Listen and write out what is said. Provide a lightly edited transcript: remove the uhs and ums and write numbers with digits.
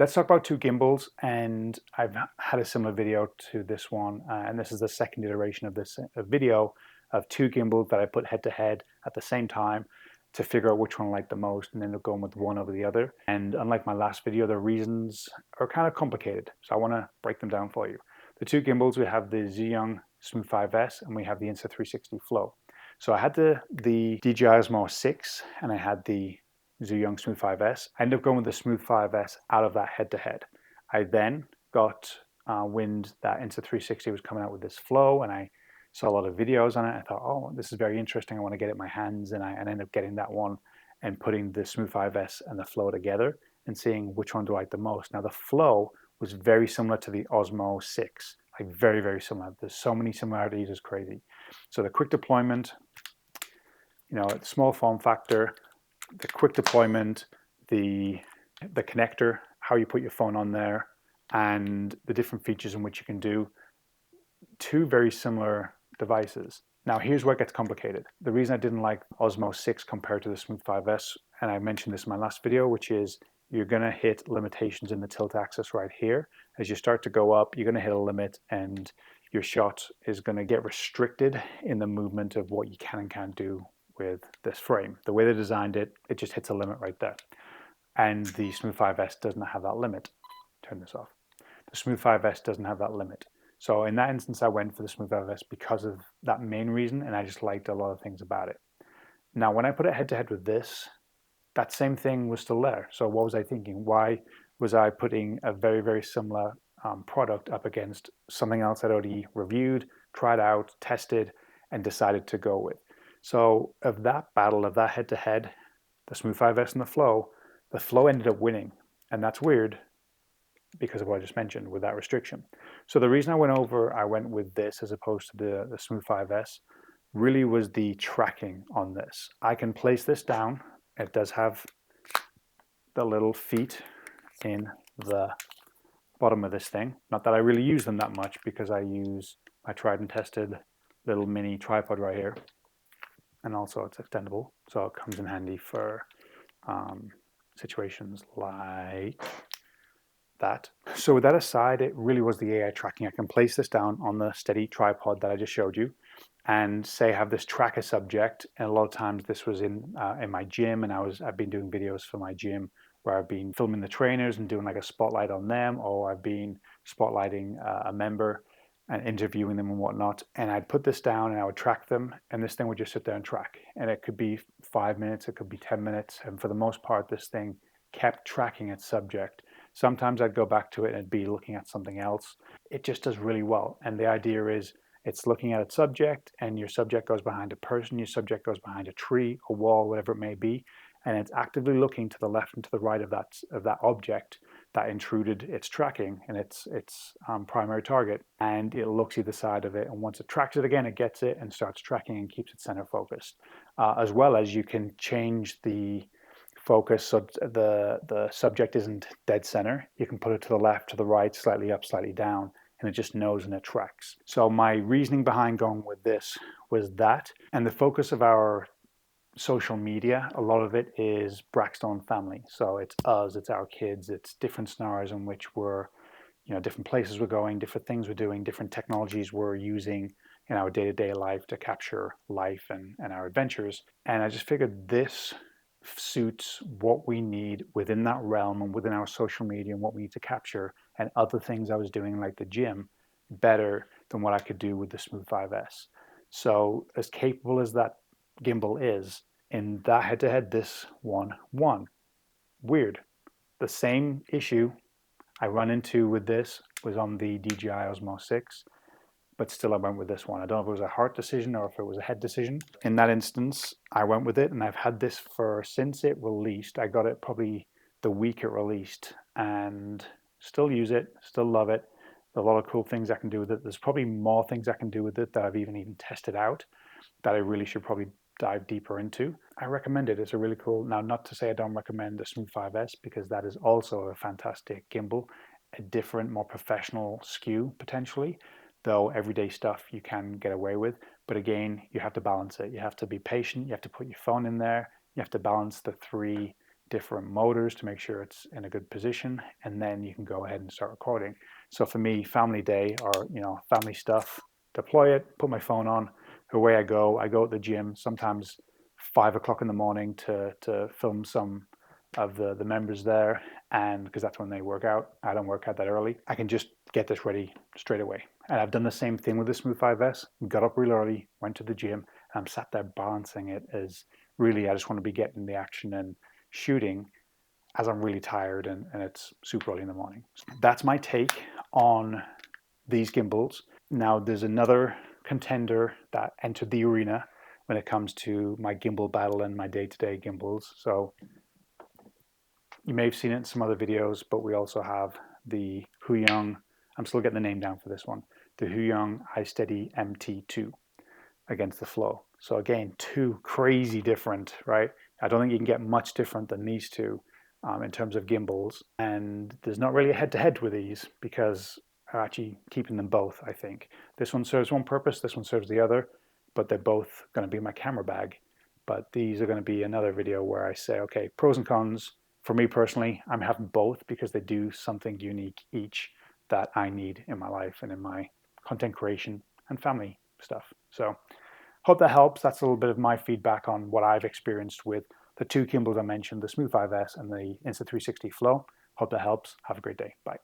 Let's talk about two gimbals, and I've had a similar video to this one, and this is the second iteration of this video of two gimbals that I put head to head at the same time to figure out which one I like the most and end up going with one over the other. And unlike my last video, the reasons are kind of complicated, so I want to break them down for you. The two gimbals, we have the Zhiyun Smooth 5S and we have the Insta360 Flow. So I had the DJI Osmo 6 and I had the Zhiyun Smooth 5S. I ended up going with the Smooth 5S out of that head-to-head. I then got wind that Insta360 was coming out with this Flow, and I saw a lot of videos on it. I thought, oh, this is very interesting. I want to get it in my hands, and I ended up getting that one and putting the Smooth 5S and the Flow together and seeing which one do I like the most. Now, the Flow was very similar to the Osmo 6, like very, very similar. There's so many similarities, it's crazy. So the quick deployment, small form factor, the quick deployment, the connector, how you put your phone on there, and the different features in which you can do. Two very similar devices. Now here's where it gets complicated. The reason I didn't like Osmo 6 compared to the Smooth 5S, and I mentioned this in my last video, which is you're going to hit limitations in the tilt axis right here. As you start to go up, you're going to hit a limit, and your shot is going to get restricted in the movement of what you can and can't do with this frame. The way they designed it, it just hits a limit right there. And the Smooth 5S doesn't have that limit. Turn this off. The Smooth 5S doesn't have that limit. So in that instance, I went for the Smooth 5S because of that main reason, and I just liked a lot of things about it. Now, when I put it head-to-head with this, that same thing was still there. So what was I thinking? Why was I putting a very, very similar product up against something else I'd already reviewed, tried out, tested, and decided to go with? So of that battle, of that head-to-head, the Smooth 5S and the Flow ended up winning. And that's weird because of what I just mentioned with that restriction. So the reason I went with this as opposed to the Smooth 5S really was the tracking on this. I can place this down. It does have the little feet in the bottom of this thing. Not that I really use them that much because I use my tried and tested little mini tripod right here. And also it's extendable, so it comes in handy for situations like that. So with that aside, it really was the AI tracking. I can place this down on the steady tripod that I just showed you and say I have this tracker subject. And a lot of times this was in my gym, and I've been doing videos for my gym where I've been filming the trainers and doing like a spotlight on them, or I've been spotlighting a member and interviewing them and whatnot. And I'd put this down and I would track them, and this thing would just sit there and track. And it could be 5 minutes, it could be 10 minutes. And for the most part, this thing kept tracking its subject. Sometimes I'd go back to it and it'd be looking at something else. It just does really well. And the idea is it's looking at its subject, and your subject goes behind a person, your subject goes behind a tree, a wall, whatever it may be. And it's actively looking to the left and to the right of that object that intruded its tracking and its primary target, and it looks either side of it, and once it tracks it again, it gets it and starts tracking and keeps it center focused. As well as you can change the focus so the subject isn't dead center. You can put it to the left, to the right, slightly up, slightly down, and it just knows and it tracks. So my reasoning behind going with this was that, and the focus of our social media, a lot of it is Brackstone family. So it's us, it's our kids, it's different scenarios in which we're, different places we're going, different things we're doing, different technologies we're using in our day-to-day life to capture life and our adventures. And I just figured this suits what we need within that realm and within our social media and what we need to capture, and other things I was doing like the gym better than what I could do with the Smooth 5S. So as capable as that gimbal is, in that head-to-head, this one won. Weird. The same issue I run into with this was on the DJI Osmo 6, but still I went with this one. I don't know if it was a heart decision or if it was a head decision. In that instance, I went with it, and I've had this since it released. I got it probably the week it released, and still use it, still love it. There's a lot of cool things I can do with it. There's probably more things I can do with it that I've even tested out that I really should probably dive deeper into. I recommend it. It's a really cool. Now, not to say I don't recommend the Smooth 5S, because that is also a fantastic gimbal, a different, more professional skew potentially, though everyday stuff you can get away with. But again, you have to balance it. You have to be patient. You have to put your phone in there. You have to balance the three different motors to make sure it's in a good position, and then you can go ahead and start recording. So for me, family day or family stuff, deploy it, put my phone on, away I go. I go at the gym sometimes 5 o'clock in the morning to film some of the members there, and because that's when they work out. I don't work out that early. I can just get this ready straight away. And I've done the same thing with the Smooth 5S. Got up real early, went to the gym, and I'm sat there balancing it as really I just want to be getting the action and shooting as I'm really tired and it's super early in the morning. That's my take on these gimbals. Now there's another contender that entered the arena when it comes to my gimbal battle and my day-to-day gimbals. So you may have seen it in some other videos, but we also have the Zhiyun, I'm still getting the name down for this one, the Zhiyun iSteady MT2 against the Flow. So again, two crazy different, right? I don't think you can get much different than these two in terms of gimbals. And there's not really a head-to-head with these because I'm actually keeping them both, I think. This one serves one purpose, this one serves the other, but they're both going to be my camera bag. But these are going to be another video where I say, okay, pros and cons. For me personally, I'm having both because they do something unique each that I need in my life and in my content creation and family stuff. So hope that helps. That's a little bit of my feedback on what I've experienced with the two gimbals I mentioned, the Smooth 5S and the Insta360 Flow. Hope that helps. Have a great day. Bye.